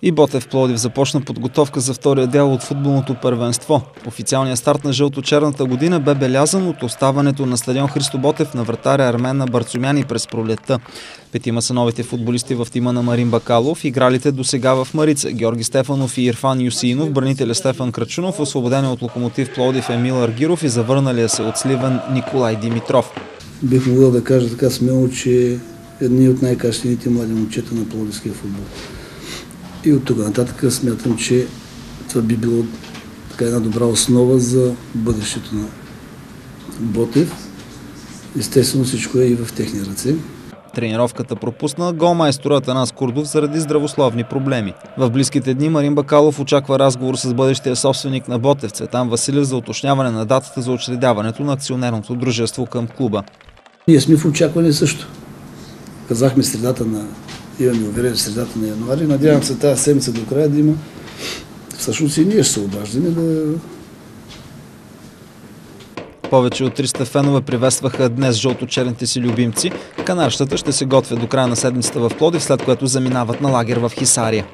И Ботев Пловдив започна подготовка за втория дял от футболното първенство. Официалният старт на жълто-черната година бе белязан от оставането на стадион Христо Ботев на вратаря Армен Барцумяни през пролетта. Петима са новите футболисти в тима на Марин Бакалов, игралите досега в Марица Георги Стефанов и Ирфан Юсинов, бранителя Стефан Крачунов, освободени от Локомотив Пловдив Емил Аргиров и завърналия се от Сливен Николай Димитров. Бих могъл да кажа така смело, че едни от най-качествените млади момчета на пловдивския футбол. И от тук нататък смятам, че това би било така една добра основа за бъдещето на Ботев. Естествено всичко е и в техни ръце. Тренировката пропусна голмайстор Атанас Курдов заради здравословни проблеми. В близките дни Марин Бакалов очаква разговор с бъдещия собственик на Ботев Цветан Василев за уточняване на датата за учредяването на акционерното дружество към клуба. Ние сме в очакване също. Казахме имаме уверение в средата на януари. Надявам се тази седмица до края да има. Всъщност и ние ще се обаждаме да... Повече от 300 фенове приветстваха днес жълто-черните си любимци. Канарщата ще се готвят до края на седмицата в Пловдив, след което заминават на лагер в Хисария.